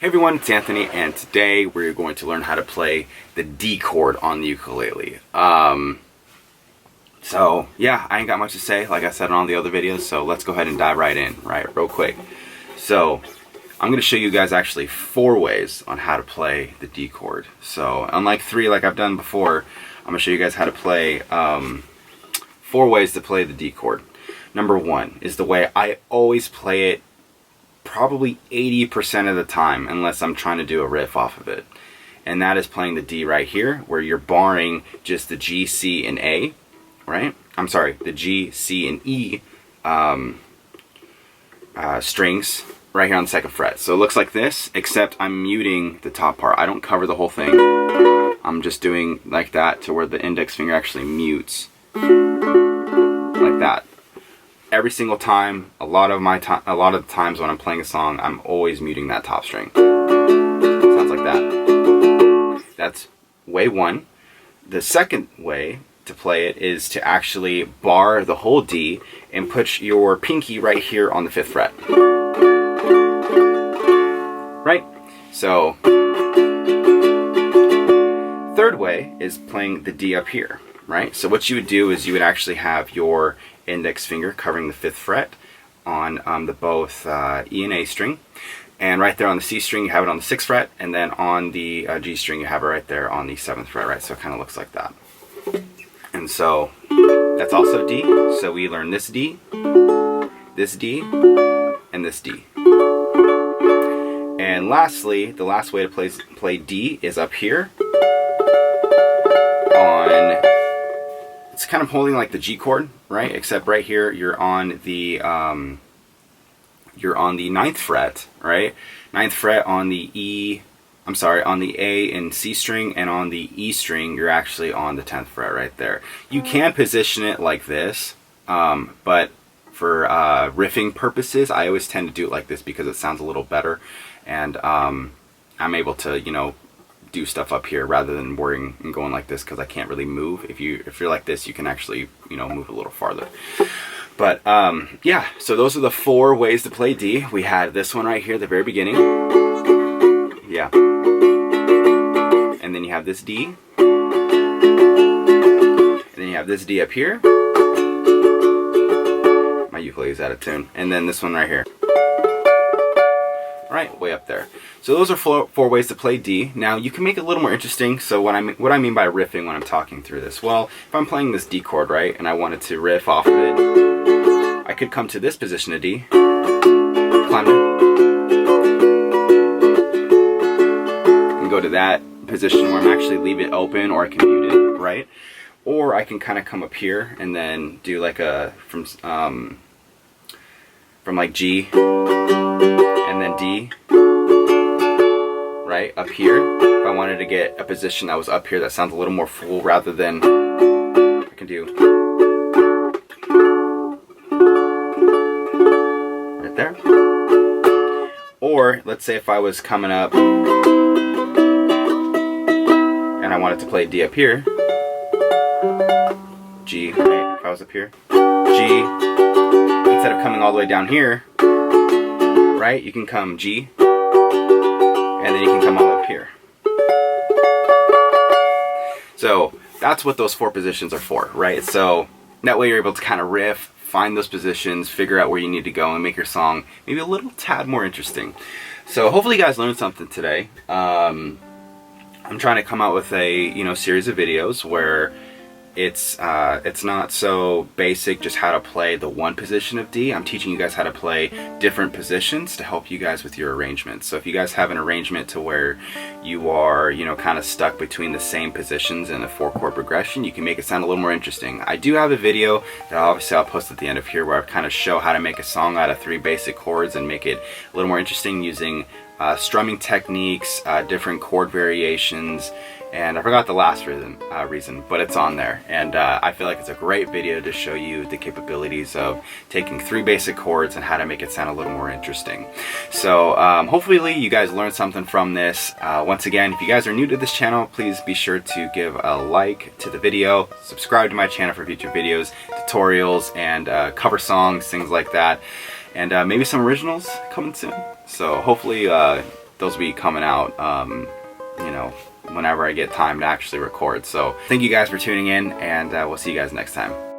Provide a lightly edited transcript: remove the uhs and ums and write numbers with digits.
Hey everyone, it's Anthony, and today we're going to learn how to play the D chord on the ukulele. So yeah, I ain't got much to say, like I said in all the other videos, so let's go ahead and dive right in, real quick. So I'm going to show you guys actually 4 ways on how to play the D chord. So unlike 3 like I've done before, I'm going to show you guys how to play 4 ways to play the D chord. Number 1 is the way I always play it, probably 80% of the time, unless I'm trying to do a riff off of it. And that is playing the D right here, where you're barring just the G, C, and A, right? I'm sorry, the G, C, and E strings right here on the 2nd fret. So it looks like this, except I'm muting the top part. I don't cover the whole thing. I'm just doing like that to where the index finger actually mutes. Like that. Every single time, a lot of the times when I'm playing a song, I'm always muting that top string. Sounds like that. That's way 1. The second way to play it is to actually bar the whole D and put your pinky right here on the 5th fret. Right? So, third way is playing the D up here. Right? So what you would do is you would actually have your index finger covering the 5th fret on the both E and A string, and right there on the C string you have it on the 6th fret, and then on the G string you have it right there on the 7th fret, right? So it kind of looks like that. And so that's also D. So we learn this D, and this D. And lastly, the last way to play D is up here on, it's kind of holding like the G chord, right? Except right here you're on the 9th fret, right? 9th fret on the E, I'm sorry, on the A and C string, and on the E string you're actually on the 10th fret right there. You can position it like this, but for riffing purposes I always tend to do it like this because it sounds a little better, and I'm able to, you know, do stuff up here rather than worrying and going like this, because I can't really move. If you're like this, you can actually, you know, move a little farther. But yeah, so those are the 4 ways to play D. We had this one right here at the very beginning. Yeah. And then you have this D. And then you have this D up here. My ukulele's out of tune. And then this one right here. Right, way up there. So those are 4 ways to play D. Now you can make it a little more interesting. So what I mean by riffing when I'm talking through this, well, if I'm playing this D chord, right, and I wanted to riff off of it, I could come to this position of D, climb it, and go to that position where I'm actually leaving it open, or I can mute it, right? Or I can kind of come up here and then do like a from like G and then D, right up here. If I wanted to get a position that was up here that sounds a little more full, rather than I can do right there. Or let's say if I was coming up and I wanted to play D up here, G, right? If I was up here, G, instead of coming all the way down here, right, you can come G, and then you can come all up here. So that's what those 4 positions are for, right? So that way you're able to kind of riff, find those positions, figure out where you need to go, and make your song maybe a little tad more interesting. So hopefully you guys learned something today. I'm trying to come out with a, you know, series of videos where it's not so basic just how to play the one position of D. I'm teaching you guys how to play different positions to help you guys with your arrangements. So if you guys have an arrangement to where you are, you know, kind of stuck between the same positions in a 4-chord progression, you can make it sound a little more interesting. I do have a video that obviously I'll post at the end of here where I kind of show how to make a song out of 3 basic chords and make it a little more interesting using strumming techniques, different chord variations, and I forgot the last reason, but it's on there. And I feel like it's a great video to show you the capabilities of taking 3 basic chords and how to make it sound a little more interesting. So hopefully you guys learned something from this. Once again, if you guys are new to this channel, please be sure to give a like to the video, subscribe to my channel for future videos, tutorials, and cover songs, things like that. And maybe some originals coming soon. So hopefully those will be coming out, you know, whenever I get time to actually record. So thank you guys for tuning in, and we'll see you guys next time.